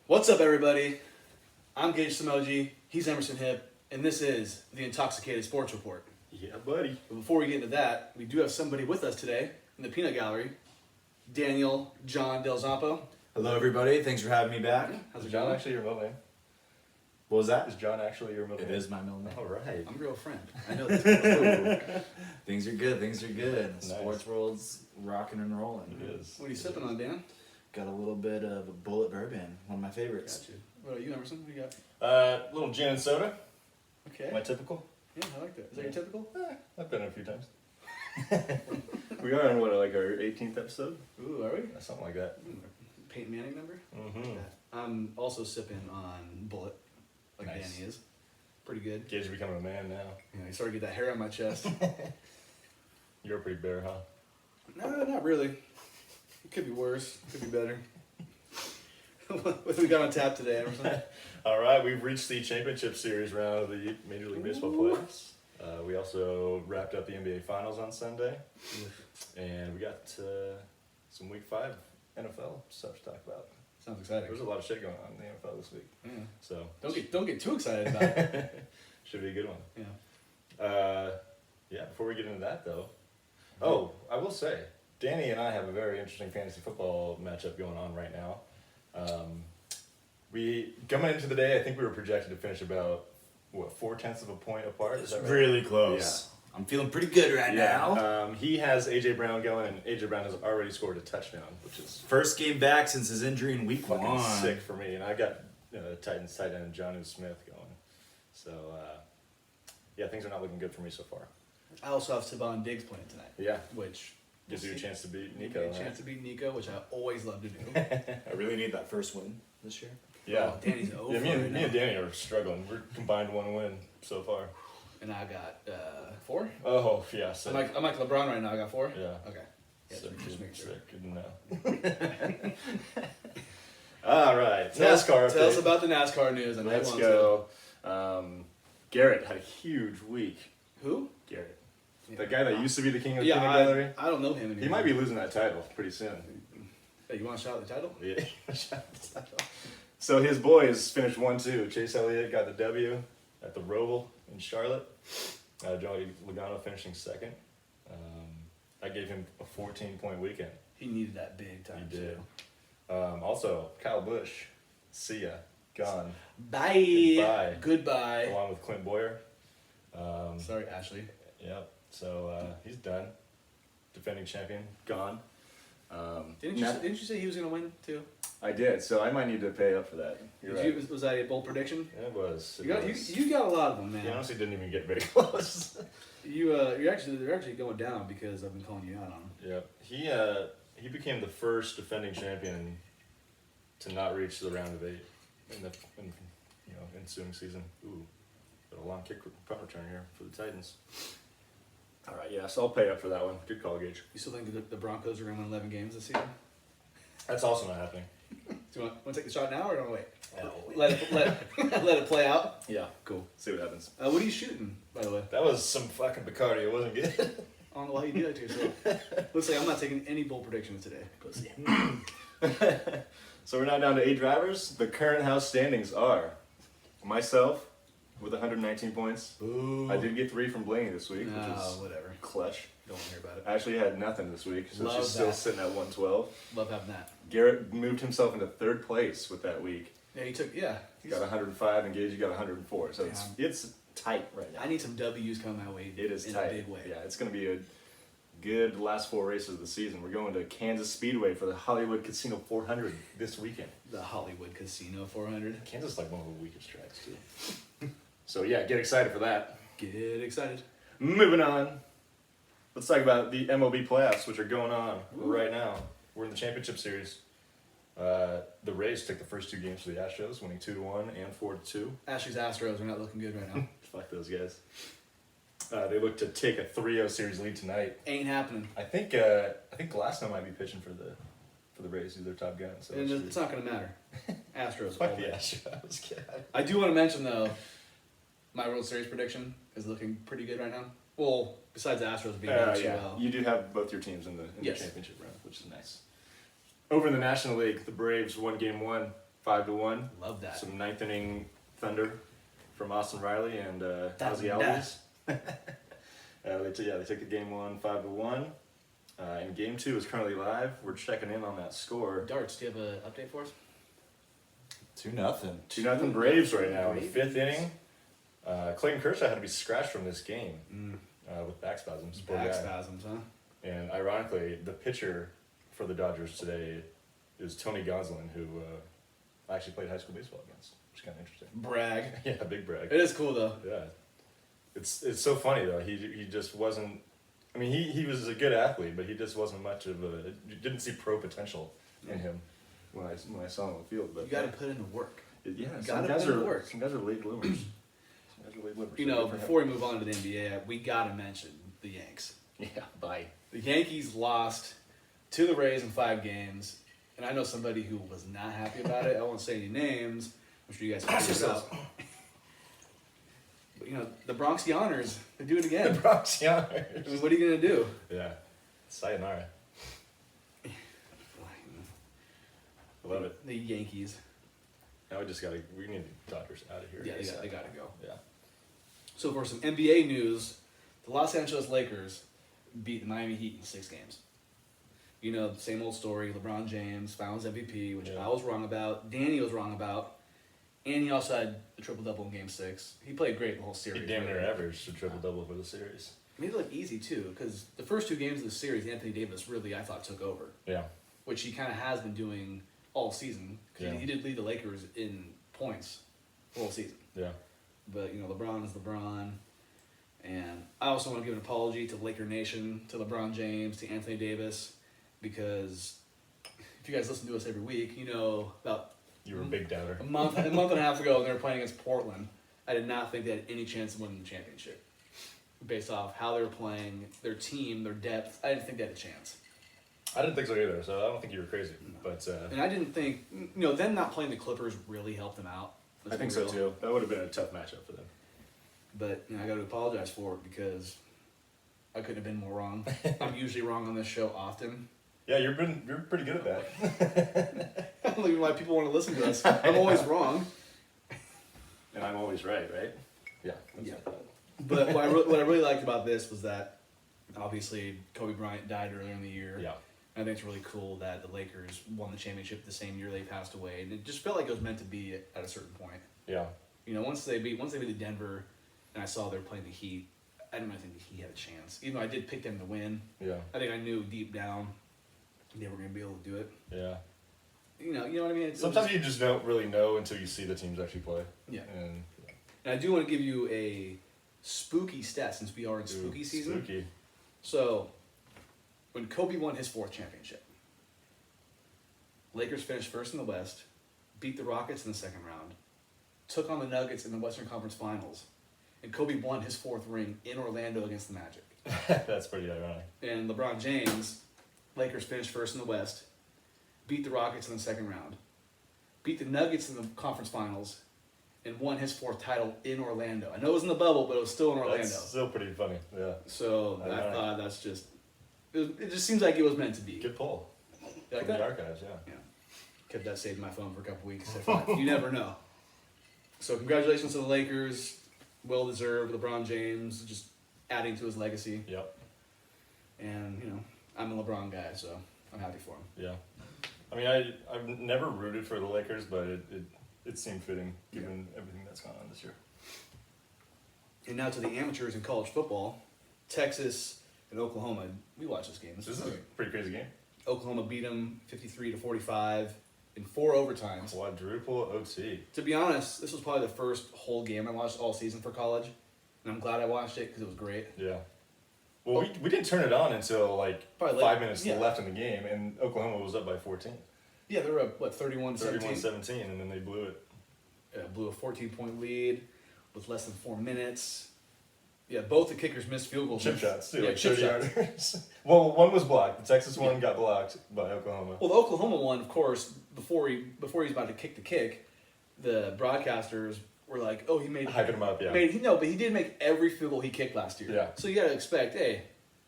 What's up, everybody? I'm Gage Samoji, he's Emerson Hip, and this is the Intoxicated Sports Report. Yeah, buddy. But before we get into that, we do have somebody with us today in the Peanut Gallery, Daniel John Del Zampo. Hello, everybody. Thanks for having me back. How's it Is John going? actually your middle name? What was that? Is John actually your middle It name? is my middle name. All right. I'm your friend. I know this. Things are good. Things are good. Nice. Sports world's rocking and rolling. It is. What are you sipping on, Dan? Got a little bit of a Bullet Bourbon, one of my favorites. Got you. What about you, Emerson? What do you got? Little gin and soda. Okay. My typical. Yeah, I like that. Is that your typical? I've been it a few times. We are on what, like our 18th episode? Ooh, are we? Something like that. Peyton Manning number? Mm-hmm. I'm also sipping on Bullet, like Nice. Danny is. Pretty good. Gage is becoming a man now. You know, you started to get that hair on my chest. You're a pretty bear, huh? No, not really. It could be worse. Could be better. What do we got on tap today, Emerson? All right, we've reached the championship series round of the Major League Baseball playoffs. We also wrapped up the NBA Finals on Sunday. And we got some Week 5 NFL stuff to talk about. Sounds exciting. There's a lot of shit going on in the NFL this week. Yeah. So Don't get too excited about it. should be a good one. Yeah. Yeah, before we get into that though. Oh, I will say, Danny and I have a very interesting fantasy football matchup going on right now. We coming into the day, I think we were projected to finish about 0.4 of a point apart. Is that right? Really close. I'm feeling pretty good right now. He has AJ Brown going, and AJ Brown has already scored a touchdown, which is First game back since his injury in week fucking 1. sick for me. And I got Titans tight end Jonnu Smith going. So yeah, things are not looking good for me so far. I also have Savon Diggs playing tonight, Yeah, which gives you a chance to beat Nico, Nico. a chance to beat Nico, which I always love to do. I really need that first win this year. Yeah. Oh, Danny's over Yeah, me right and now. Danny are struggling. We're combined 1 win so far. And I got 4. Oh, yeah. Sick. I'm like LeBron right now. I got 4. Yeah. Okay. Yeah, Sick, just make sure. sick. Good to know. All right. Tell NASCAR us update. about the NASCAR news. And Let's go. Garrett had a huge week. Who? Garrett. Yeah. The guy that used to be the king of the Yeah, peanut gallery. I don't know him anymore. He might be losing that title pretty soon. Hey, you want to shout out the title? Yeah. So his boys finished 1-2. Chase Elliott got the W at the Roval in Charlotte. Joey Logano finishing second. I gave him a 14-point weekend. He needed that big time. He did. too. Also, Kyle Busch, see ya, gone. Bye. Goodbye. Goodbye. Along with Clint Boyer. Sorry, Ashley. Yep. So he's done. Defending champion, gone. Didn't you say he was going to win too? I did. So I might need to pay up for that. You're Did right. you, was that a bold prediction? It was. You got a lot of them, man. He honestly didn't even get very close. They're actually going down because I've been calling you out on them. Yeah, he became the first defending champion to not reach the round of 8 in the ensuing season. Ooh, got a long kick punt return here for the Titans. All right, yeah, so I'll pay up for that one. Good call, Gage. You still think the Broncos are going to win 11 games this season? That's also not happening. Do you want to take the shot now or do you want to Oh, wait? Let it play out. yeah, Cool. see what happens. What are you shooting, by the way? That was some fucking Bacardi. It wasn't good. I don't know why you do that to yourself. Looks like I'm not taking any bold predictions today. Pussy. So we're now down to 8 drivers. The current house standings are myself with 119 points. Ooh. I did get 3 from Blaney this week, which No, is whatever. clutch. Don't want to hear about it. Ashley had nothing this week, so Love she's still that. sitting at 112. Love having that. Garrett moved himself into 3rd place with that week. Yeah, he took, yeah. He got 105, and Gage, you got 104. So it's tight right now. I need some W's coming my way It is in tight. a big way. Yeah, it's going to be a good last 4 races of the season. We're going to Kansas Speedway for the Hollywood Casino 400 this weekend. The Hollywood Casino 400. Kansas is like one of the weakest tracks, too. So yeah, get excited for that. Get excited. Moving on. Let's talk about the MLB playoffs, which are going on right now. We're in the championship series. The Rays took the first 2 games for the Astros, winning 2-1 and 4-2. Ashley's Astros are not looking good right now. Fuck those guys. They look to take a 3-0 series lead tonight. Ain't happening. I think Glasnow might be pitching for the Rays, who's their top gun. So And it's not going to matter. Astros. fuck all the day. Astros. I do want to mention, though, my World Series prediction is looking pretty good right now. Well, besides the Astros being doing too well. You do have both your teams in the Yes. championship round, which is nice. Over in the National League, the Braves won Game 1, 5-1. Love that. Some ninth inning thunder from Austin Riley and Ozzie Thunder. Albies. They took the game 1 5-1. And game 2 is currently live. We're checking in on that score. Darts, do you have an update for us? 2-0. 2-0 Braves right now in the Braves. 5th inning. Clayton Kershaw had to be scratched from this game with back spasms. Poor Back guy. spasms, huh? And ironically, the pitcher for the Dodgers today is Tony Gonsolin, who I actually played high school baseball against, which is kind of interesting. Brag. Yeah, big brag. It is cool though. Yeah, it's so funny though. He just wasn't. I mean, he was a good athlete, but he just wasn't much of a. You didn't see pro potential in him when I saw him on the field. But You got to put in the work. yeah, gotta some guys put in are the work. some guys are late bloomers. Some guys are late bloomers. You So know, good for him. before we move on to the NBA, we got to mention the Yanks. Yeah, bye. The Yankees lost to the Rays in 5 games, and I know somebody who was not happy about it. I won't say any names. I'm sure you guys can figure it out. But, you know, the Bronxianers, they do it The again. Bronxianers. I mean, what are you going to do? Yeah, sayonara. I love it. The Yankees. Now we need the Dodgers out of here. Yeah, ASAP. they got to go. Yeah. So for some NBA news, the Los Angeles Lakers beat the Miami Heat in 6 games. You know, same old story. LeBron James, Finals MVP, which Yeah. I was wrong about. Danny was wrong about. And he also had a triple-double in Game 6. He played great the whole series. He damn near averaged a triple-double for the series. Made it look easy, too, because the first 2 games of the series, Anthony Davis really, I thought, took over, Yeah. which he kind of has been doing all season. 'Cause Yeah. he did lead the Lakers in points all season. Yeah. But, you know, LeBron is LeBron. And I also want to give an apology to Laker Nation, to LeBron James, to Anthony Davis, because if you guys listen to us every week, you know about You were a big doubter. a month and a half ago when they were playing against Portland, I did not think they had any chance of winning the championship. Based off how they were playing, their team, their depth, I didn't think they had a chance. I didn't think so either, so I don't think you were crazy. But And I didn't think, you know, them not playing the Clippers really helped them out. I Let's think be so real. too. That would have been a tough matchup for them. But you know, I got to apologize for it because I couldn't have been more wrong. I'm usually wrong on this show often. Yeah, you're pretty good at that. I don't know why people want to listen to us. I'm always wrong. And I'm always right, right? Yeah. Yeah. But what I really liked about this was that obviously Kobe Bryant died earlier in the year. Yeah. I think it's really cool that the Lakers won the championship the same year they passed away, and it just felt like it was meant to be at a certain point. Yeah. You know, once they beat the Denver, and I saw they were playing the Heat, I didn't really think the Heat had a chance. Even though I did pick them to win, Yeah. I think I knew deep down they were going to be able to do it. Yeah. You know what I mean? Sometimes you just don't really know until you see the teams actually play. Yeah. And And I do want to give you a spooky stat since we are in spooky season. Spooky. So, when Kobe won his 4th championship, Lakers finished first in the West, beat the Rockets in the second round, took on the Nuggets in the Western Conference Finals, and Kobe won his 4th ring in Orlando against the Magic. That's pretty ironic. And LeBron James, Lakers finished first in the West, beat the Rockets in the second round, beat the Nuggets in the conference finals, and won his 4th title in Orlando. I know it was in the bubble, but it was still in Orlando. That's still pretty funny. Yeah. So I Ironic. thought that's just, it just seems like it was meant to be. Good pull. You like From the that? archives, yeah. Yeah. Kept that saved in my phone for a couple weeks. I thought, you never know. So congratulations to the Lakers. Well deserved. LeBron James just adding to his legacy. Yep. And, you know, I'm a LeBron guy, so I'm happy for him. Yeah. I mean, I've never rooted for the Lakers, but it seemed fitting given everything that's gone on this year. And now to the amateurs in college football. Texas and Oklahoma. We watched this game. This is a pretty crazy game. Oklahoma beat them 53-45 in 4 overtimes. Quadruple OT. To be honest, this was probably the first whole game I watched all season for college. And I'm glad I watched it because it was great. Yeah. Well, we didn't turn it on until Probably 5 minutes yeah. left in the game, and Oklahoma was up by 14. Yeah, they were up, 31-17? 31-17, and then they blew it. Blew a 14-point lead with less than 4 minutes. Yeah, both the kickers missed field goals. Chip shots, too. Yeah, like chip 30 shots. yarders. Well, one was blocked. The Texas one got blocked by Oklahoma. Well, the Oklahoma one, of course, before he was about to kick the kick, the broadcasters were like, "Oh, he made Hyping him up, yeah. But he did make every field goal he kicked last year. Yeah. So you gotta expect, hey,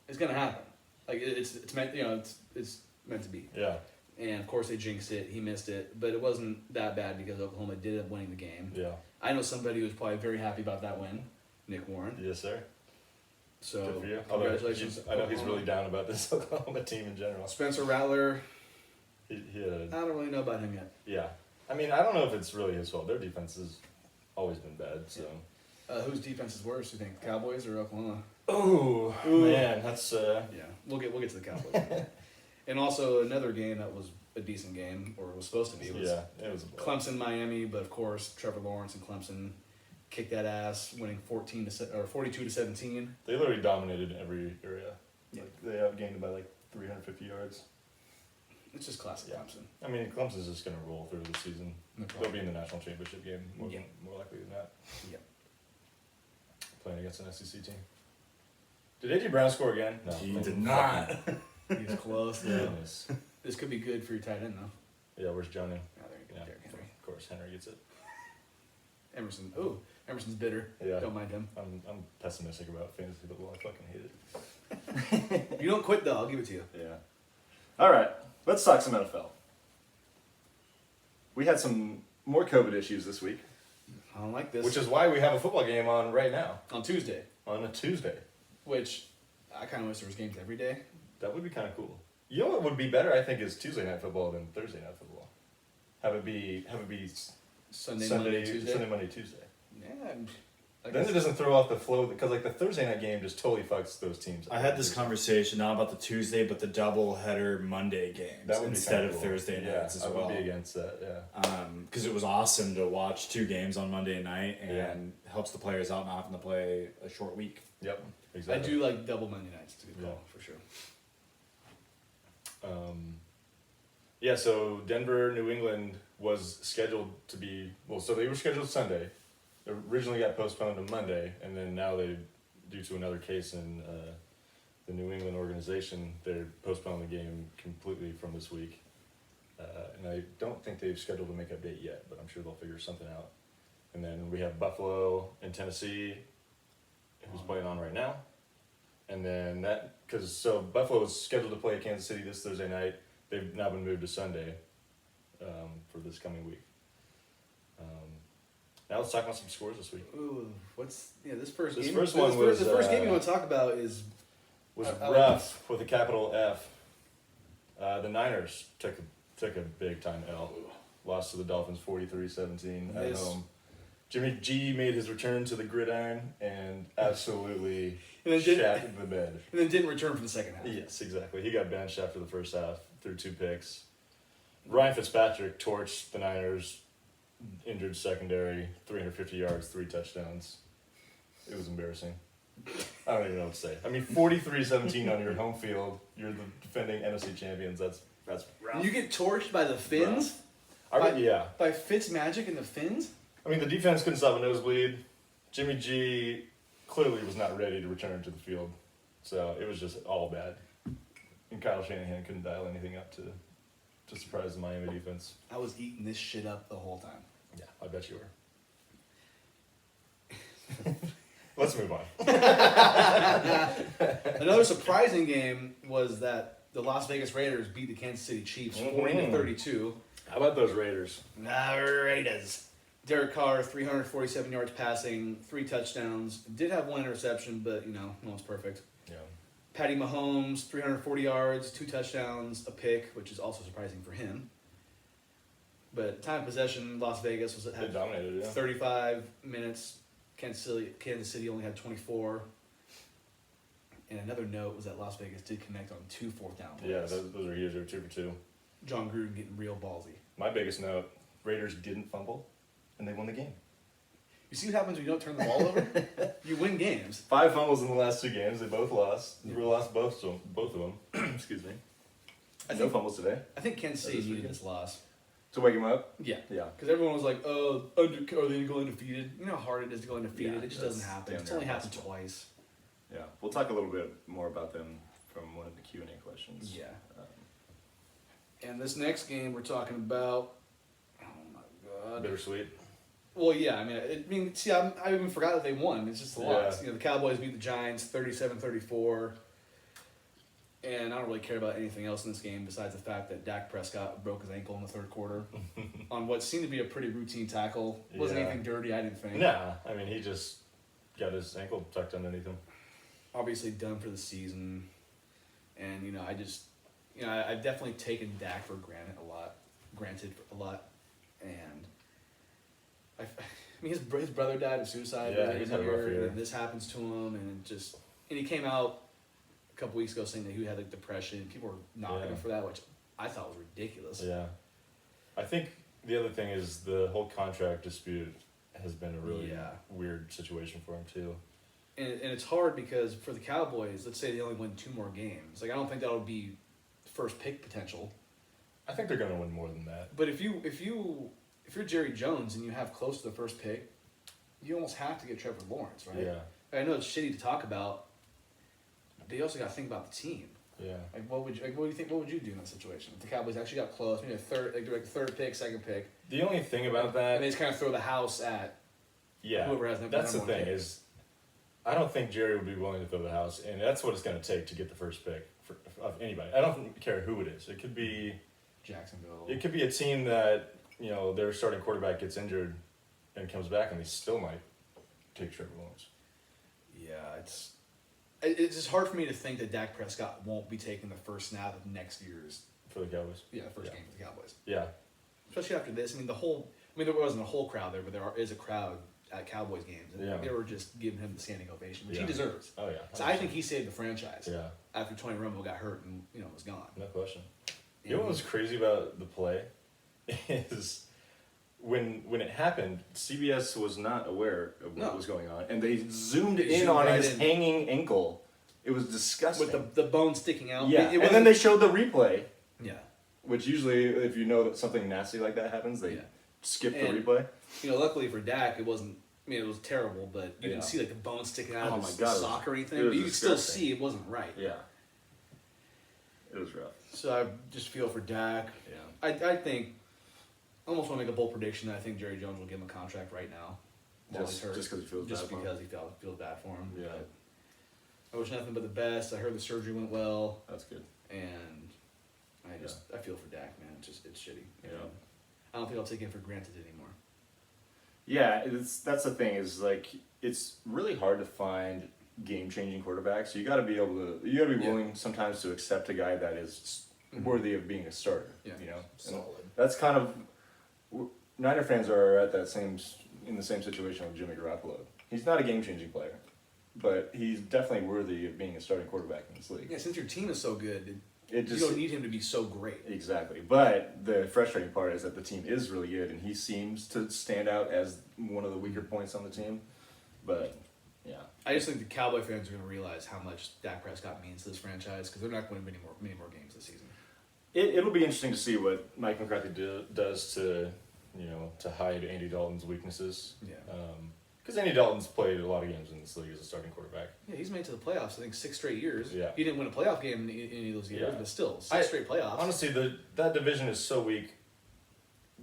it's gonna happen. Like it's meant, it's meant to be. Yeah. and of course they jinxed it. He missed it, but it wasn't that bad because Oklahoma did end up winning the game. Yeah. I know somebody who was probably very happy about that win, Nick Warren. Yes, sir. So Good for you. Although congratulations. I know he's Oklahoma. really down about this Oklahoma team in general. Spencer Rattler. He I don't really know about him yet. yeah. I mean, I don't know if it's really his fault. Their defense has always been bad. So. Whose defense is worse? You think Cowboys or Oklahoma? Oh man, that's Yeah, we'll get to the Cowboys. And also another game that was a decent game, or was supposed to be, was it was Clemson Miami. But of course, Trevor Lawrence and Clemson kicked that ass, winning 42-17. They literally dominated every area. Like, they outgained by like 350 yards. It's just classic Yeah. Clemson. I mean, Clemson's just gonna roll through the season. No They'll problem. be in the national championship game more Yeah. likely than not. Yeah. Playing against an SEC team. Did A.J. Brown score again? No, He thank did you. not. He's close. though. Goodness. This could be good for your tight end though. Yeah, where's Johnny? Oh, there you go, Yeah, Derrick Henry. of course, Henry gets it. Emerson. Oh, Emerson's bitter. Yeah. Don't mind him. I'm pessimistic about fantasy football. I fucking hate it. You don't quit though. I'll give it to you. Yeah. All right, let's talk some NFL. We had some more COVID issues this week, I don't like this. which is why we have a football game on right now on Tuesday, on a Tuesday. which I kind of wish there was games every day. That would be kind of cool. You know what would be better? I think is Tuesday night football than Thursday night football. Have it be Sunday, Sunday, Monday, Tuesday. Sunday, Monday, Tuesday. Yeah. I Then guess- it doesn't throw off the flow because like the Thursday night game just totally fucks those teams up. I had this conversation not about the Tuesday, but the double header Monday games That would be instead kinda of cool. Thursday Yeah, nights as I well. would be against that. Yeah. Because it was awesome to watch 2 games on Monday night and Yeah. helps the players out not having to play a short week. Yep. I Exactly. do like double Monday nights. It's a good Yeah. call for sure. Yeah, so Denver, New England was scheduled to be, so they were scheduled Sunday. They originally got postponed to Monday, and then now they, due to another case in the New England organization, they're postponing the game completely from this week. And I don't think they've scheduled a makeup date yet, but I'm sure they'll figure something out. And then we have Buffalo and Tennessee, who's playing on right now. And then so Buffalo was scheduled to play Kansas City this Thursday night. They've now been moved to Sunday for this coming week. Now let's talk about some scores this week. Ooh, this first This game? first one was, the first game you want to talk about is Was I like rough with a capital F. The Niners took a big time L. Lost to the Dolphins 43-17 at Yes. home. Jimmy G made his return to the gridiron and absolutely And then shattered the bed. and then didn't return for the second half. Yes, exactly. He got benched after the first half, threw 2 picks. Ryan Fitzpatrick torched the Niners, injured secondary, 350 yards, 3 touchdowns. It was embarrassing. I don't even know what to say. I mean, 43-17 on your home field. You're the defending NFC champions. That's rough. You get torched by the Finns? Yeah. By Fitzmagic and the Finns? I mean, the defense couldn't stop a nosebleed. Jimmy G clearly was not ready to return to the field. So it was just all bad. And Kyle Shanahan couldn't dial anything up to surprise the Miami defense. I was eating this shit up the whole time. Yeah, I bet you were. Let's move on. Another surprising game was that the Las Vegas Raiders beat the Kansas City Chiefs 40-32. How about those Raiders? Raiders. Derek Carr, 347 yards passing, 3 touchdowns. Did have 1 interception, but no one's perfect. Yeah. Patty Mahomes, 340 yards, 2 touchdowns, a pick, which is also surprising for him. But time of possession, Las Vegas was They had dominated, yeah. 35 minutes. Kansas City only had 24. And another note was that Las Vegas did connect on 2 fourth-down plays. Yeah, those are huge. They were 2 for 2. John Gruden getting real ballsy. My biggest note, Raiders didn't fumble, and they won the game. You see what happens when you don't turn the ball over? You win games. 5 fumbles in the last 2 games. They both lost. We lost both of them. Excuse me. No fumbles today. I think Kansas City That is needed pretty this loss. To wake him up? Yeah. Yeah. Because everyone was like, oh, are they going to go undefeated? You know how hard it is to go undefeated? Yeah, it just that's doesn't happen. damn It's near only happened impossible. twice. Yeah. We'll talk a little bit more about them from one of the Q&A questions. Yeah. And this next game we're talking about, oh my God. Bittersweet. Well, yeah, I even forgot that they won. It's just a loss. Yeah. The Cowboys beat the Giants 37-34. And I don't really care about anything else in this game besides the fact that Dak Prescott broke his ankle in the third quarter on what seemed to be a pretty routine tackle. Wasn't Yeah. anything dirty, I didn't think. Nah, I mean, he just got his ankle tucked underneath him. Obviously done for the season. And, I've definitely taken Dak for granted a lot. And I mean, his brother died of suicide. Yeah, he's had a rough year. And this happens to him, and he came out a couple weeks ago saying that he had like depression. People were knocking him for that, which I thought was ridiculous. Yeah. I think the other thing is the whole contract dispute has been a really weird situation for him too. And it's hard because for the Cowboys, let's say they only win 2 more games. Like I don't think that'll be first pick potential. I think they're gonna win more than that. But if you're Jerry Jones and you have close to the first pick, you almost have to get Trevor Lawrence, right? Yeah. I know it's shitty to talk about, but you also got to think about the team. Yeah. Like, what do you think? What would you do in that situation? If the Cowboys actually got close, maybe third pick, second pick, The only thing about that, and they just kind of throw the house at whoever has that's the number 1 thing pick. is, I don't think Jerry would be willing to throw the house, and that's what it's going to take to get the first pick of anybody. I don't care who it is. It could be Jacksonville. It could be a team that their starting quarterback gets injured and comes back, and they still might take Trevor Lawrence. Yeah, it's just hard for me to think that Dak Prescott won't be taking the first snap of next year's For the Cowboys. game for the Cowboys. Yeah. Especially after this. There wasn't a whole crowd there, but there is a crowd at Cowboys games. And they were just giving him the standing ovation, which he deserves. Oh, yeah. So I think he saved the franchise. Yeah. After Tony Romo got hurt and was gone. No question. You know what was crazy about the play is when it happened, CBS was not aware of what was going on, and they zoomed in on his hanging ankle. It was disgusting. With the bone sticking out. Yeah, and then they showed the replay. Yeah. Which usually, if you know that something nasty like that happens, they skip the replay. Luckily for Dak, it wasn't. It was terrible, but you didn't see like the bone sticking out of his sock or anything. But you could still see it wasn't right. Yeah. It was rough. So I just feel for Dak. Yeah. I think, I almost want to make a bold prediction that I think Jerry Jones will give him a contract right now. While he's hurt. Just because he feels bad for him. Just because he feels bad for him. Yeah. But I wish nothing but the best. I heard the surgery went well. That's good. And I feel for Dak, man. It's shitty. Yeah. And I don't think I'll take him for granted anymore. Yeah, that's the thing is like it's really hard to find game-changing quarterbacks. You got to be willing sometimes to accept a guy that is worthy of being a starter. Yeah, And that's kind of Niner fans are in the same situation with Jimmy Garoppolo. He's not a game-changing player, but he's definitely worthy of being a starting quarterback in this league. Yeah, since your team is so good, you don't need him to be so great. Exactly. But the frustrating part is that the team is really good, and he seems to stand out as one of the weaker points on the team. But, yeah. I just think the Cowboy fans are going to realize how much Dak Prescott means to this franchise because they're not going to win many more games this season. It'll be interesting to see what Mike McCarthy does to hide Andy Dalton's weaknesses. Yeah. Because Andy Dalton's played a lot of games in this league as a starting quarterback. Yeah, he's made it to the playoffs, I think, 6 straight years. Yeah. He didn't win a playoff game in any of those years, but still, 6 straight playoffs. Honestly, that division is so weak.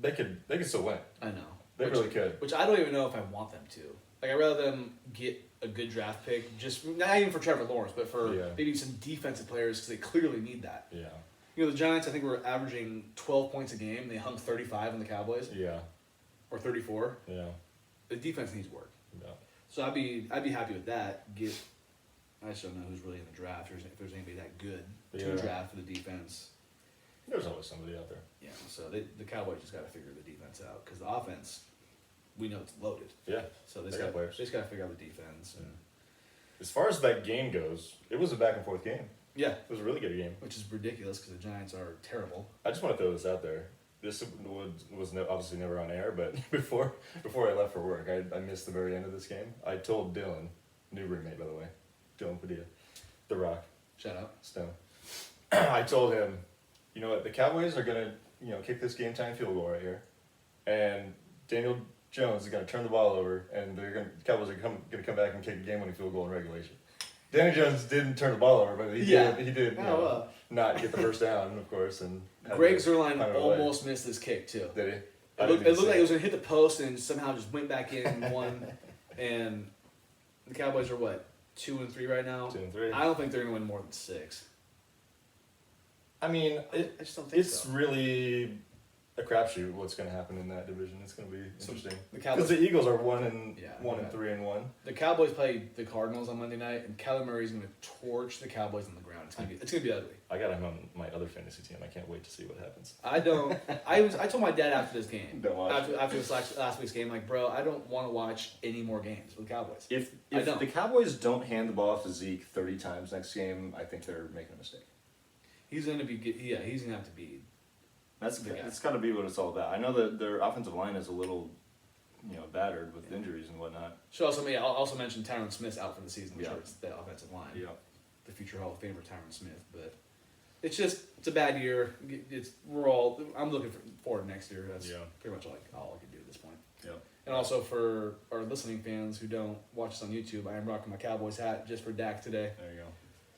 They could still win. I know. They really could. Which I don't even know if I want them to. Like, I'd rather them get a good draft pick, just not even for Trevor Lawrence, but for maybe some defensive players because they clearly need that. Yeah. The Giants, I think, were averaging 12 points a game. They hung 35 on the Cowboys. Yeah. Or 34. Yeah. The defense needs work. Yeah. So I'd be happy with that. I just don't know who's really in the draft, or if there's anybody that good to draft for the defense. There's always somebody out there. Yeah, so the Cowboys just got to figure the defense out because the offense, we know it's loaded. Yeah. So they got just players. got to figure out the defense. And as far as that game goes, it was a back and forth game. yeah, It was a really good game. which is ridiculous because the Giants are terrible. I just want to throw this out there. This was obviously never on air, but before I left for work, I missed the very end of this game. I told Dylan, new roommate by the way, Dylan Padilla, The Rock, Shout out. Stone. I told him, you know what, the Cowboys are gonna kick this game time field goal right here, and Daniel Jones is gonna turn the ball over, and the Cowboys are gonna come back and kick a game-winning field goal in regulation. Danny Jones didn't turn the ball over, but he did not get the first down, of course. And Greg Zuerlein almost missed this kick too. Did he? It looked like it was gonna hit the post and somehow just went back in and won. And the Cowboys are what, 2-3 right now? 2-3. I don't think they're gonna win more than 6. I mean, I just don't think it's so. really a crapshoot what's going to happen in that division. It's going to be interesting. The Because Cowboys, the Eagles are 1 and Yeah, 1 yeah. and 3 and 1. the Cowboys play the Cardinals on Monday night, and Kyler Murray's going to torch the Cowboys on the ground. It's gonna be ugly. I got him on my other fantasy team. I can't wait to see what happens. I don't. I told my dad after this game, Don't watch after this last week's game, like, bro, I don't want to watch any more games with the Cowboys. If I don't. the Cowboys don't hand the ball off to Zeke 30 times next game, I think they're making a mistake. He's gonna be. Yeah, he's gonna have to be. That's Yeah. It's got to be what it's all about. I know that their offensive line is a little, battered with injuries and whatnot. Should also, I'll also mention Tyron Smith's out for the season, which Yeah. hurts the offensive line. Yeah. The future Hall of Famer Tyron Smith, but it's a bad year. I'm looking forward to next year. That's Yeah. pretty much all I can do at this point. Yeah. And also for our listening fans who don't watch us on YouTube, I am rocking my Cowboys hat just for Dak today. There you go.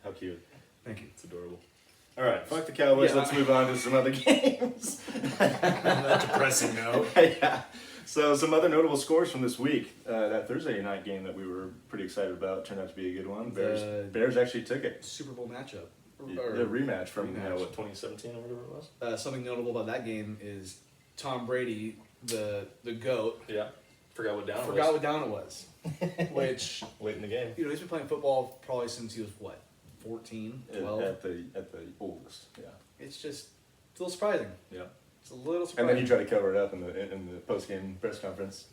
How cute. Thank you. It's adorable. All right, fuck the Cowboys. Yeah. Let's move on to some other games. That depressing note. Yeah. So some other notable scores from this week. That Thursday night game that we were pretty excited about turned out to be a good one. Bears actually took it. Super Bowl matchup. The rematch from Rematch. 2017 or whatever it was? Something notable about that game is Tom Brady, the GOAT, Yeah. Forgot what down forgot it what down it was. Which, was. Late in the game. he's been playing football probably since he was, 14, 12? At the oldest. Yeah. It's just, it's a little surprising. Yeah. It's a little And surprising. then he tried to cover it up in the post game press conference.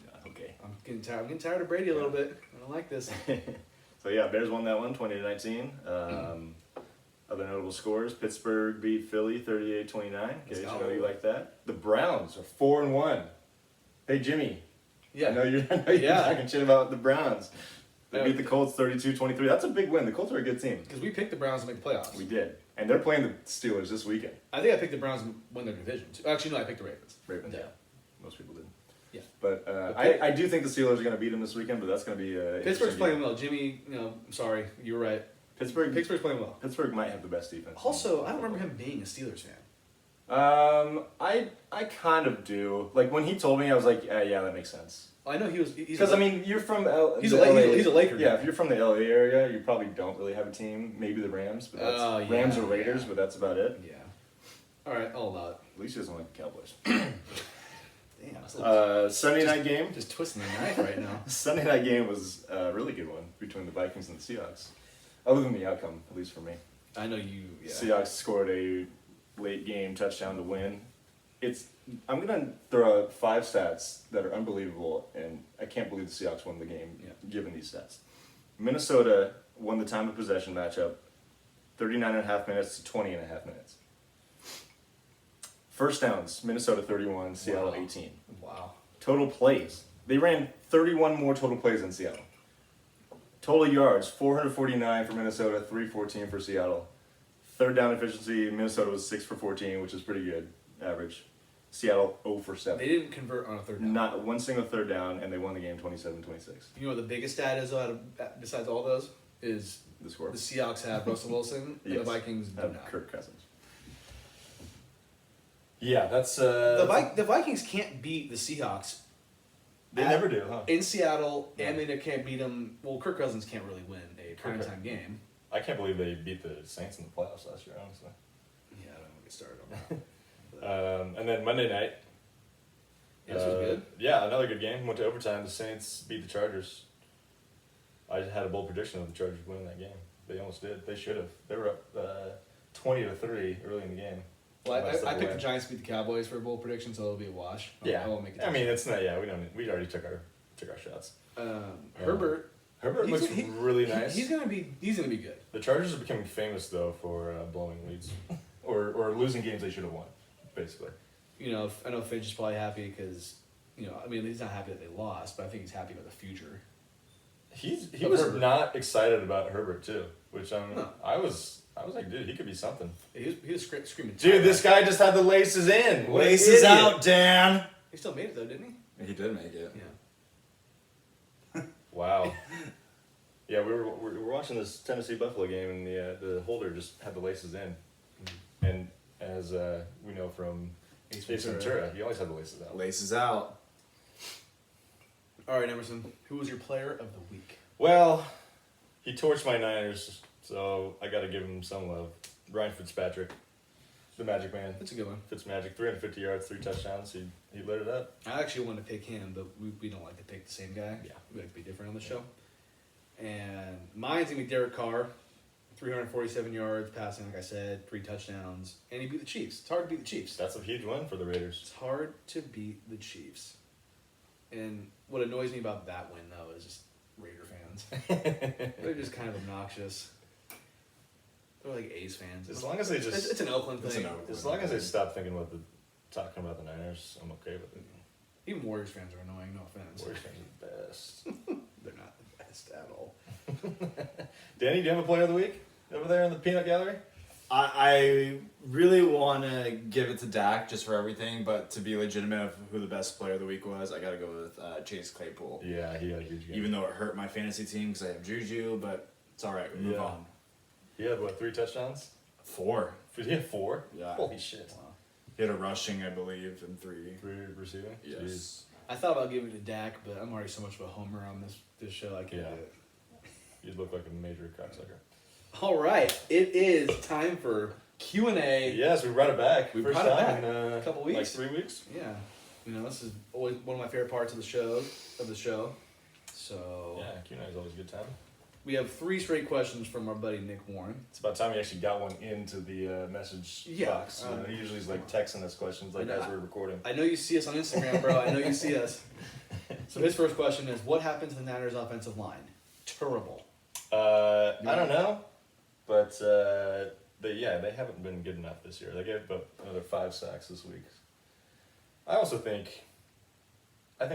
Yeah, okay. I'm getting tired of Brady a little bit. I don't like this. So yeah, Bears won that one, 20-19. Other notable scores: Pittsburgh beat Philly 38-29. Let's Okay, I go. know you like that. The Browns are 4-1. Hey Jimmy, Yeah. I know you're Yeah. talking shit about the Browns. They Yeah. beat the Colts 32-23. That's a big win. The Colts are a good team. Because we picked the Browns to make the playoffs. We did, and they're playing the Steelers this weekend. I think I picked the Browns to win their division. Actually, no, I picked the Ravens. Ravens. Yeah. Most people did. Yeah. But Okay. I do think the Steelers are going to beat them this weekend. But that's going to be Pittsburgh's playing well. Jimmy, I'm sorry. You were right. Pittsburgh playing well. Pittsburgh might have the best defense. Also, I don't remember him being a Steelers fan. I kind of do. Like when he told me, I was like, yeah, that makes sense. I know he's Because I mean, you're from he's the a LA, he's a Laker Yeah, guy. if you're from the LA area, you probably don't really have a team. Maybe the Rams, but that's Oh, yeah, Rams or Raiders, yeah. but that's about it. Yeah. All right, I'll allow it. At least he doesn't like the Cowboys. Damn, that's a little- Sunday night game. just twisting the knife right now. Sunday night game was a really good one between the Vikings and the Seahawks. Other than the outcome, at least for me. I know you. Yeah. Seahawks scored a late game touchdown to win. I'm gonna throw out 5 stats that are unbelievable, and I can't believe the Seahawks won the game given these stats. Minnesota won the time of possession matchup, 39.5 minutes to 20.5 minutes. First downs, Minnesota 31, Seattle Wow. 18. Wow. Total plays, they ran 31 more total plays than Seattle. Total yards, 449 for Minnesota, 314 for Seattle. Third down efficiency, Minnesota was 6 for 14, which is pretty good average. Seattle 0 for 7. They didn't convert on a third down. Not one single third down, and they won the game 27-26. You know what the biggest stat is besides all those is The score. the Seahawks have Russell Wilson and the Yes. Vikings do Have not. Kirk Cousins. Yeah, that's The Vikings can't beat the Seahawks They never do, huh? in Seattle, and they can't beat them. Well, Kirk Cousins can't really win a primetime game. I can't believe they beat the Saints in the playoffs last year, honestly. Yeah, I don't want to get started on that. And then Monday night. Yeah, this was good. Yeah, another good game. Went to overtime. The Saints beat the Chargers. I had a bold prediction of the Chargers winning that game. They almost did. They should have. They were up 20-3 early in the game. Well, Might still I picked win. the Giants to beat the Cowboys for a bold prediction, so it'll be a wash. Yeah, I won't make it. I mean, it's not. Yeah, we already took our shots. Herbert. Herbert looks really nice. He's gonna be good. The Chargers are becoming famous though for blowing leads, or losing games they should have won, basically. I know Finch is probably happy because I mean he's not happy that they lost, but I think he's happy about the future. He Of was Herbert. not excited about Herbert too, which No. I was like, dude, he could be something. He was screaming. Dude, this guy just had the laces in. What an Laces idiot. out, Dan. He still made it though, didn't he? He did make it. Yeah. Wow. Yeah, we were watching this Tennessee Buffalo game, and the holder just had the laces in, and as we know from Ace Ace Ventura, he always had the laces out. Laces out. All right, Emerson. Who was your player of the week? Well, he torched my Niners, so I got to give him some love. Ryan Fitzpatrick, the Magic Man. That's a good one. Fitzmagic, 350 yards, 3 touchdowns. He lit it up. I actually wanted to pick him, but we don't like to pick the same guy. Yeah. We like to be different on the show. And mine's going to be Derek Carr. 347 yards passing, like I said, 3 touchdowns. And he beat the Chiefs. It's hard to beat the Chiefs. That's a huge win for the Raiders. It's hard to beat the Chiefs. And what annoys me about that win, though, is just Raider fans. They're just kind of obnoxious. They're like A's fans. As long as they just, It's an Oakland It's thing. an Oakland as long as they stop thinking about talking about the Niners, I'm okay with it. Even Warriors fans are annoying, no offense. Warriors fans are the best. They're not the best at all. Danny, do you have a player of the week over there in the peanut gallery? I really want to give it to Dak just for everything, but to be legitimate of who the best player of the week was, I got to go with Chase Claypool. Yeah, he had a huge game. Even though it hurt my fantasy team because I have Juju, but it's all right. We move Yeah. on. He had, what, 3 touchdowns? 4. Did he have 4? Yeah. Holy shit. Wow. He had a rushing, I believe, and 3. 3 receiving? Jeez. Yes. I thought about giving it to Dak, but I'm already so much of a homer on this show. I can't Yeah. do it. You look like a major cocksucker. All right, it is time for Q&A. Yes, we brought it back. We First brought it time back. in A couple like weeks. 3 weeks. Yeah, this is always one of my favorite parts of the show. So Yeah, Q&A is always a good time. we have 3 straight questions from our buddy Nick Warren. It's about time you actually got one into the message Yeah, box. He usually is like texting us questions like I know. as we're recording. I know you see us on Instagram, bro. I know you see us. So his first question is, what happened to the Niners' offensive line? Terrible. I don't know, but they haven't been good enough this year. They gave up another 5 sacks this week. I also think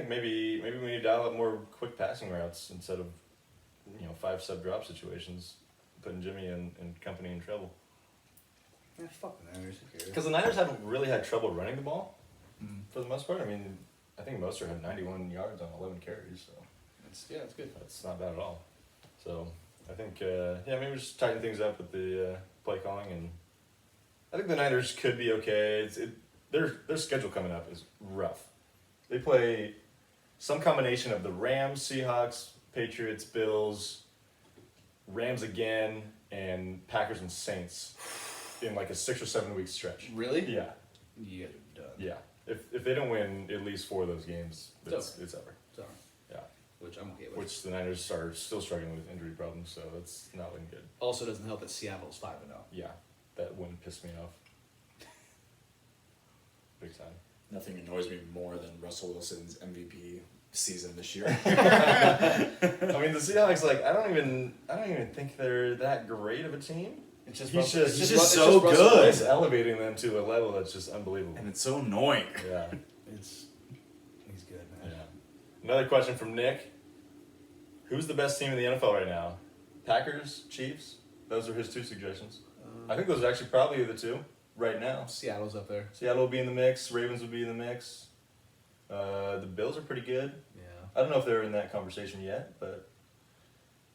maybe we need to dial up more quick passing routes instead of 5 sub drop situations, putting Jimmy and company in trouble. Yeah, fuck the Niners. Who cares? Because the Niners haven't really had trouble running the ball Mm. for the most part. I mean, I think Mostert had 91 yards on 11 carries, so It's good. that's not bad at all. So I think maybe just tighten things up with the play calling, and I think the Niners could be okay. Their schedule coming up is rough. They play some combination of the Rams, Seahawks, Patriots, Bills, Rams again, and Packers and Saints in like a 6 or 7 week stretch. Really? Yeah, Yeah, done. yeah. If they don't win at least 4 of those games, It's it's over. Sorry. Yeah. Which I'm okay with. Which the Niners are still struggling with injury problems, so it's not looking good. Also doesn't help that Seattle's 5-0. Yeah, that win pissed me off. Big time. Nothing annoys me more than Russell Wilson's MVP season this year. I mean, the Seahawks, I don't even think they're that great of a team. It's just He's Russell- just so Russell good. He's elevating them to a level that's just unbelievable. And it's so annoying. Yeah, He's good, yeah. man. Another question from Nick. Who's the best team in the NFL right now? Packers, Chiefs? Those are his 2 suggestions. I think those are actually probably the 2 right now. Seattle's up there. Seattle will be in the mix. Ravens would be in the mix. The Bills are pretty good. Yeah. I don't know if they're in that conversation yet, but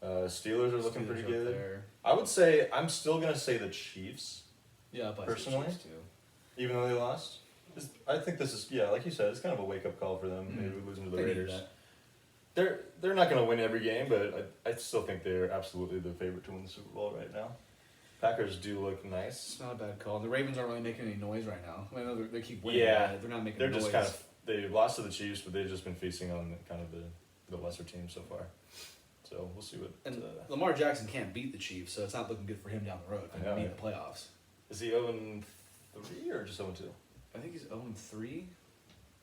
Steelers are looking Steelers pretty up good. there. I would say I'm still gonna say the Chiefs, Yeah, I'll Personally? Chiefs too. even though they lost. I think this is like you said, it's kind of a wake up call for them. Maybe losing to the They need Raiders. that. They're not gonna win every game, but I still think they're absolutely the favorite to win the Super Bowl right now. Packers do look nice. It's not a bad call. And the Ravens aren't really making any noise right now. I know they keep winning. Yeah, but they're not making They're noise. just kind of they lost to the Chiefs, but they've just been feasting on kind of the lesser team so far. So we'll see what. And Lamar Jackson can't beat the Chiefs, so it's not looking good for him down the road. I know, Beat yeah. the playoffs. Is he 0-3 or just 0-2? I think he's 0-3.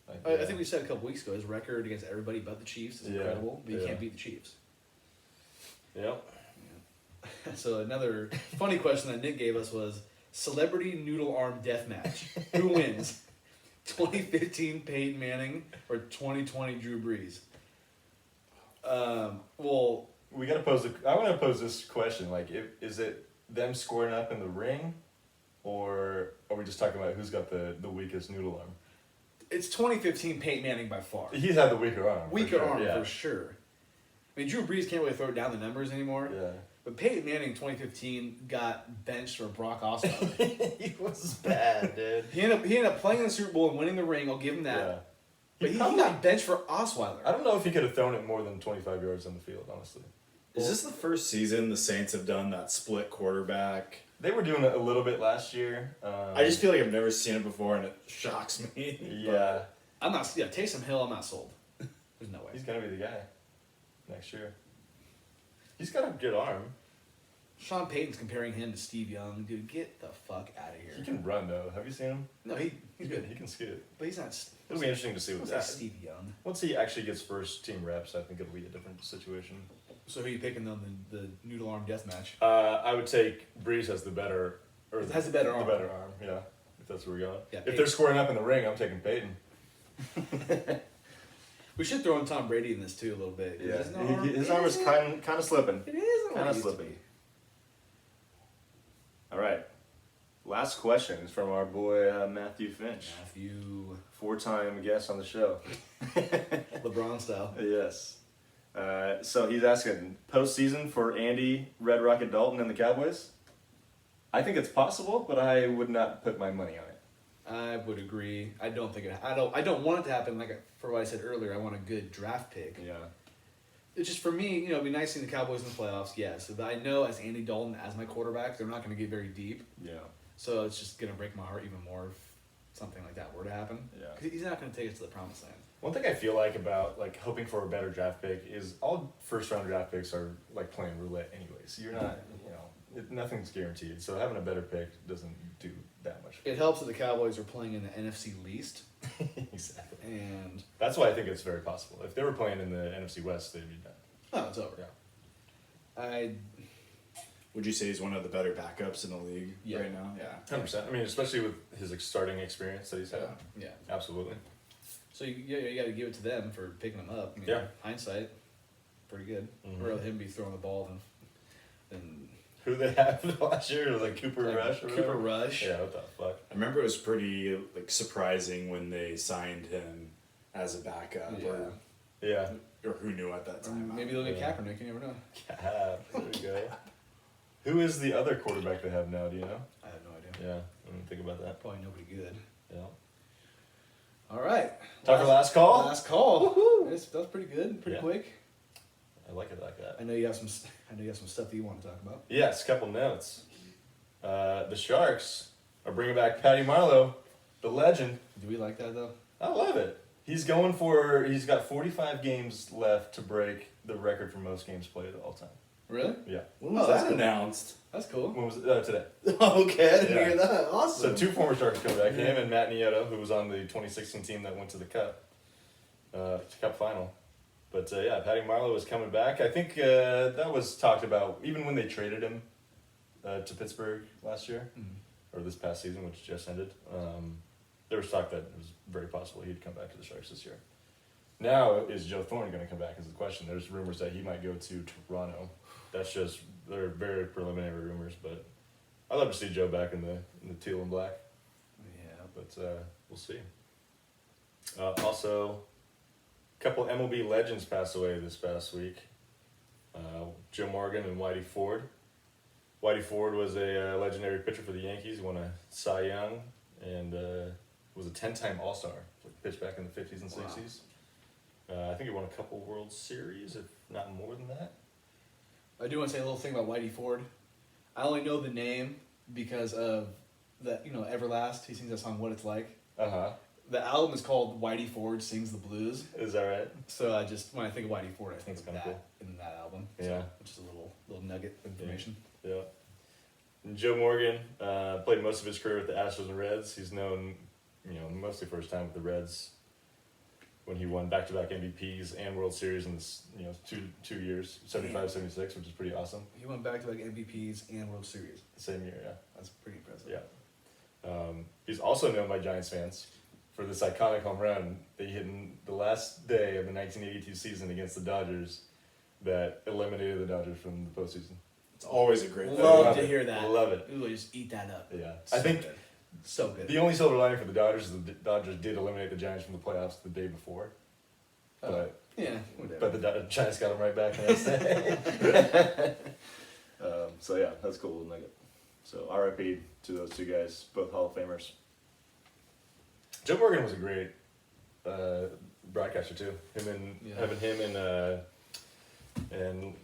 Like, I think we said a couple weeks ago his record against everybody but the Chiefs is Yeah, incredible, but he yeah. can't beat the Chiefs. Yep. So another funny question that Nick gave us was celebrity noodle arm death match. Who wins? 2015 Peyton Manning or 2020 Drew Brees? Well, We gotta pose. I want to pose this question: is it them scoring up in the ring, or are we just talking about who's got the weakest noodle arm? it's 2015 Peyton Manning by far. He's had the weaker arm. Weaker arm yeah. for sure. I mean, Drew Brees can't really throw down the numbers anymore. Yeah. But Peyton Manning 2015 got benched for Brock Osweiler. He was bad, dude. he ended up playing in the Super Bowl and winning the ring. I'll give him that. Yeah. But he probably- got benched for Osweiler. I don't know if he could have thrown it more than 25 yards on the field, honestly. Is this the first season the Saints have done that split quarterback They were doing it a little bit last year. I just feel like I've never seen it before, and it shocks me. Yeah, I'm not. Yeah, Taysom Hill. I'm not sold. There's no way. he's gonna be the guy next year. He's got a good arm. Sean Payton's comparing him to Steve Young. Dude, get the fuck out of here. He can run though. Have you seen him? No, he's good. He can skate. But he's not. It'll be interesting to see He's what not that. Steve Young. Once he actually gets first team reps, I think it'll be a different situation. So who are you picking on the noodle arm death match? I would take Breeze as the better, or Has the better arm. The better arm, yeah. If that's where we're going. Yeah, if Peyton. they're squaring up in the ring, I'm taking Peyton. We should throw in Tom Brady in this too a little bit. 'Cause His arm is kind of slipping. It is Kind of slipping. All right. Last question is from our boy Matthew Finch, Matthew 4-time guest on the show. LeBron style. Yes. So he's asking, postseason for Andy, Red Rocket Dalton, and the Cowboys? I think it's possible, but I would not put my money on it. I would agree. I don't think it. I don't want it to happen. For what I said earlier, I want a good draft pick. Yeah. It's just for me, it'd be nice seeing the Cowboys in the playoffs. Yes, but I know as Andy Dalton as my quarterback, they're not going to get very deep. Yeah. So it's just going to break my heart even more if something like that were to happen. Yeah. 'Cause he's not going to take us to the promised land. One thing I feel like about like hoping for a better draft pick is all first round draft picks are like playing roulette anyways. You're not, nothing's guaranteed. So having a better pick doesn't do that much. It helps that the Cowboys are playing in the NFC least, Exactly. and That's why I think it's very possible. If they were playing in the NFC West, they'd be done. oh, it's over. Yeah. Would you say he's one of the better backups in the league Yeah. right now? Yeah. 100%. I mean, especially with his starting experience that he's had. Yeah. Absolutely. So you got to give it to them for picking him up. I mean, Yeah. Hindsight, pretty good. Mhm. Or rather him be throwing the ball than Who they have last year was like Cooper like Rush or Cooper whatever. Rush. Yeah, what the fuck? I remember it was pretty surprising when they signed him as a backup, Yeah. or who knew at that Or time. maybe they'll get Yeah. Kaepernick. You never know. There you go. Who is the other quarterback they have now? Do you know? I have no idea. Yeah, I didn't think about that. Probably nobody good. Yeah. All right. Time for last call. Last call. That was pretty good. Pretty Yeah. quick. I like it like that. I know you have some. I know you have some stuff that you want to talk about. Yes, couple notes. The Sharks are bringing back Patty Marlowe, the legend. Do we like that though? I love it. He's got 45 games left to break the record for most games played of all time. Really? Yeah. When was that's that cool. announced? That's cool. When was it? Today. Okay, I didn't Yeah. hear that. So Awesome. 2 former Sharks come back. Him and Matt Nieto, who was on the 2016 team that went to the Cup final. But yeah, Patty Marlowe is coming back. I think that was talked about even when they traded him to Pittsburgh last year, or this past season, which just ended. There was talk that it was very possible he'd come back to the Sharks this year. Now, is Joe Thorne going to come back is the question. There's rumors that he might go to Toronto. They're very preliminary rumors, but I'd love to see Joe back in the teal and black. Yeah. But we'll see. Also, a couple MLB legends passed away this past week. Joe Morgan and Whitey Ford. Whitey Ford was a legendary pitcher for the Yankees. He won a Cy Young and was a 10-time All-Star. Pitched back in the 50s and 60s. I think he won a couple World Series, if not more than that. I do want to say a little thing about Whitey Ford. I only know the name because of that. Everlast. He sings that song "What It's Like." Uh-huh. The album is called Whitey Ford Sings the Blues. Is that right? So when I think of Whitey Ford, I think That's of kinda that in that album. So, Yeah. which is a little nugget of information. Yeah. And Joe Morgan played most of his career with the Astros and Reds. He's known, mostly for his time with the Reds when he won back-to-back MVPs and World Series in this, 2 years, 75, 76, which is pretty awesome. He went back to MVPs and World Series. Same year, yeah. That's pretty impressive. Yeah. He's also known by Giants fans for this iconic home run that he hit in the last day of the 1982 season against the Dodgers that eliminated the Dodgers from the postseason. It's always a great thing. Love love to it. hear that. Love it. Ooh, just eat that up. Yeah. So I think good. So good. the only silver lining for the Dodgers is the Dodgers did eliminate the Giants from the playoffs the day before. But Yeah, whatever. but the Giants got them right back the next day. So yeah, that's a cool little nugget. So RIP to those two guys, both Hall of Famers. Joe Morgan was a great broadcaster too. Having him and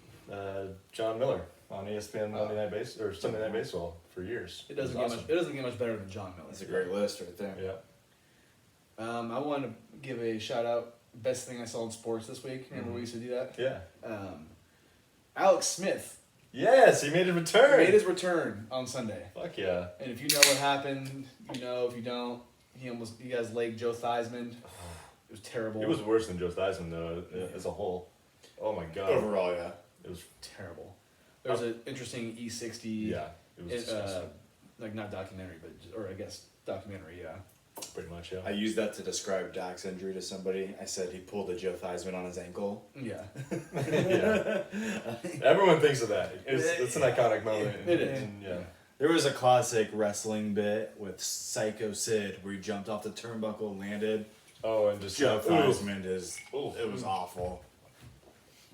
John Miller on ESPN Monday Night Base or Sunday Night Baseball for years. It doesn't was get awesome. much. It doesn't get much better than John Miller. That's a great list right there. Yeah. I wanted to give a shout out. Best thing I saw in sports this week. Remember we used to do that. Yeah. Alex Smith Yes, he made his return. made his return on Sunday. Fuck yeah. And if you know what happened, you know. If you don't, he guys legged Joe Theismann. It was terrible. It was worse than Joe Theismann though, as a whole. Oh my god. Overall, yeah. It was. terrible. There was an interesting E60. Yeah. It was disgusting. like not documentary, or I guess documentary. Yeah. Pretty much. Yeah. I used that to describe Dak's injury to somebody. I said he pulled a Joe Theismann on his ankle. Yeah. Yeah. Everyone thinks of that. It's an iconic moment. It is. And, yeah. There was a classic wrestling bit with Psycho Sid where he jumped off the turnbuckle and landed. Oh, and just Joe ooh, Theismann Ooh. it was awful.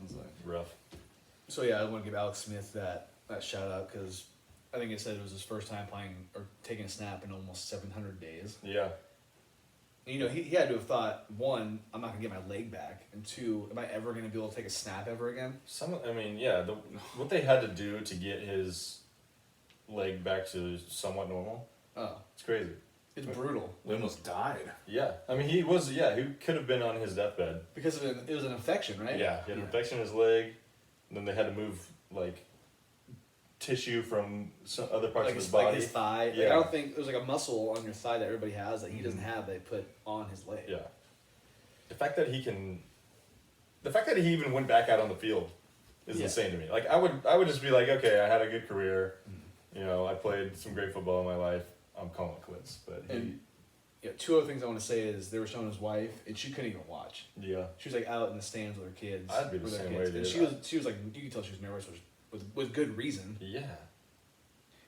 I was like, rough. So yeah, I want to give Alex Smith that shout out because I think it said it was his first time playing or taking a snap in almost 700 days. Yeah. And, you know, he had to have thought, one, I'm not gonna get my leg back, and two, am I ever gonna be able to take a snap ever again? What they had to do to get his leg back to somewhat normal, Oh, it's crazy. it's brutal he almost died. Yeah. I mean, he could have been on his deathbed. because it was an infection, right? Yeah. He had an infection in his leg, and then they had to move, like, tissue from some other parts Like of his his, body. like his thigh. Like, Yeah. I don't think there's like a muscle on your thigh that everybody has that he doesn't have. They put on his leg. Yeah. The fact that he even went back out on the field is Yeah. insane to me. Like I would just be like, okay, I had a good career, you know, I played some great football in my life. I'm calling it quits. But And yeah, two other things I want to say is they were showing his wife, and she couldn't even watch. yeah, She was like out in the stands with her kids. I'd be the with her same kids. way, And dude. she was like, you could tell she was nervous, with good reason. yeah,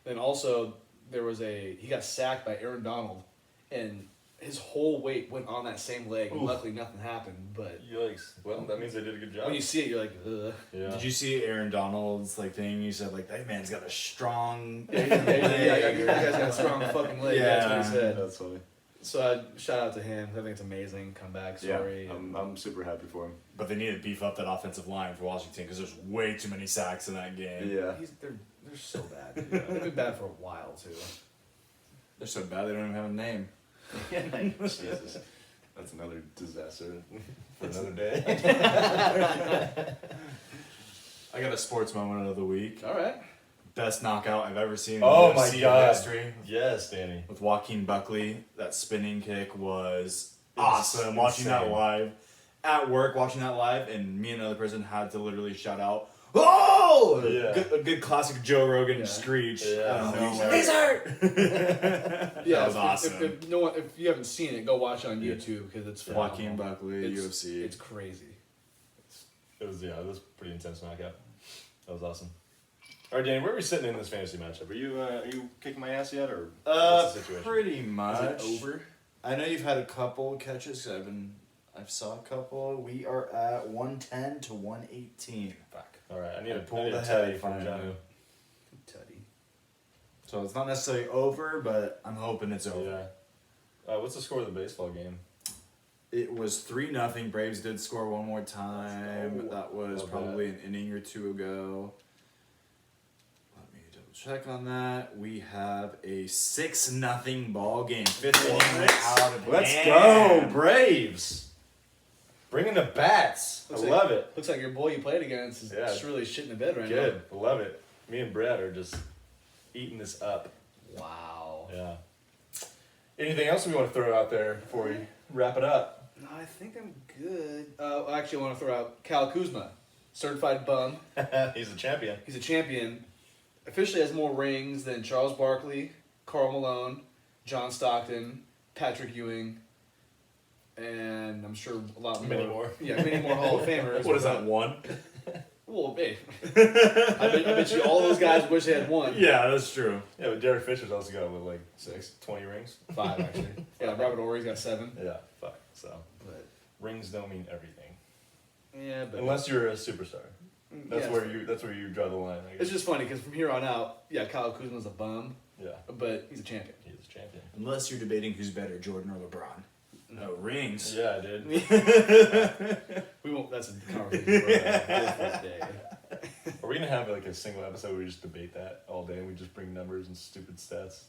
Then also he got sacked by Aaron Donald, and his whole weight went on that same leg. And Oof. luckily nothing happened, but yikes. Well, that means they did a good job. when you see it, you're like, ugh. Yeah. Did you see Aaron Donald's like thing? You said like that man's got a strong Yeah, that guy's got a strong fucking leg. That's what he said. That's funny. So shout out to him. I think it's amazing comeback story. Yeah, I'm super happy for him. But they need to beef up that offensive line for Washington because there's way too many sacks in that game. Yeah. They're so bad. They've been bad for a while too. They're so bad they don't even have a name. Jesus. That's another disaster. For another day. I got a sports moment of the week. All right. Best knockout I've ever seen in Oh UFC my God. history. Yes, Danny. With Joaquin Buckley, that spinning kick was It was awesome. Watching that insane. live, at work, watching that live, and me and another person had to literally shout out, "Oh!" Yeah. A good classic Joe Rogan Yeah. screech. Yeah. out of Oh, nowhere. he's hurt. Yeah, That was if, awesome. if you haven't seen it, go watch it on Yeah. YouTube because it's Joaquin phenomenal. Buckley, It's- UFC. It's crazy. It was pretty intense knockout. That was awesome. All right, Danny, where are we sitting in this fantasy matchup? Are you kicking my ass yet, or what's the situation? Pretty Is much. it over? I know you've had a couple catches. I've saw a couple. We are at 110 to 118. Fuck. All right, I need I a pulled a ahead teddy from finally. Janu. Tutty. So it's not necessarily over, but I'm hoping it's over. Yeah. What's the score of the baseball game? It was 3-0. Braves did score one more time. Let's go. That was Love probably an inning or two ago. Let me double check on that. We have a 6-0 ball game. Fifth inning out of Let's hand. go, Braves! Bringing the bats. Looks I like- love it. Looks like your boy you played against is Yeah. just really shitting the bed right Good. I love it. Me and Brett are just eating this up. now. Wow. Yeah. Anything else we want to throw out there before we wrap it up? No, I think I'm good. Actually, I want to throw out Cal Kuzma, certified bum. He's a champion. He's a champion. Officially has more rings than Charles Barkley, Karl Malone, John Stockton, Patrick Ewing, and I'm sure a lot more. Many more. Yeah, many more Hall of Famers. What is that, one? Well, hey. I bet you all those guys wish they had one. Yeah, that's true. Yeah, but Derek Fisher's also got, what, like 20 rings? 5, actually. Yeah, Robert Ory's got 7. Yeah, fuck. So, But, rings don't mean everything. yeah, but... Unless you're a superstar. That's yeah, where you draw the line, I guess. It's just funny, because from here on out, yeah, Kyle Kuzma's a bum, Yeah, but he's a champion. he's a champion. Unless you're debating who's better, Jordan or LeBron. No, rings. Yeah, dude. We won't... That's a conversation for a different day. Are we gonna have like a single episode where we just debate that all day and we just bring numbers and stupid stats.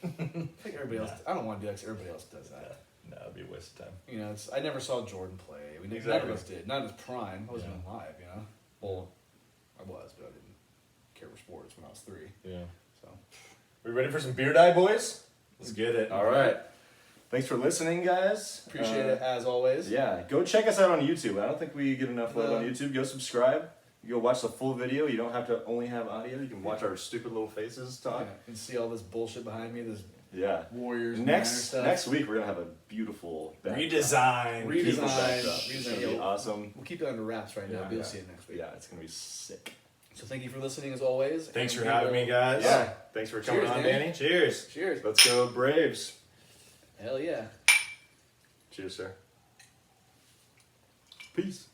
I think everybody else. I don't want to do that 'cause everybody else does that. No, it'd be a waste of time. You know, I never saw Jordan play. We never Exactly. else did. Not in his prime. I wasn't Yeah. even alive. You know. Well, I was, but I didn't care for sports when I was 3. Yeah. So. We ready for some beer die, boys? Let's get it. All right. Thanks for listening, guys. Appreciate it as always. Yeah, go check us out on YouTube. I don't think we get enough love No. on YouTube. Go subscribe. You go watch the full video. You don't have to only have audio. You can watch our stupid little faces talk. Yeah, and see all this bullshit behind me. This Yeah. Warriors and Niners Next stuff. week we're gonna have a beautiful backdrop. Redesign. Redesign. Beautiful backdrop. Redesign, It's gonna yeah. be awesome. We'll keep it under wraps right now. Yeah. But you'll Yeah. see it next week. Yeah, it's gonna be sick. So thank you for listening as always. Thanks and for we having will- me, guys. Yeah. Thanks for coming Cheers, on, Danny. Danny. Cheers. Cheers. Let's go Braves. Hell yeah. Cheers, sir. Peace.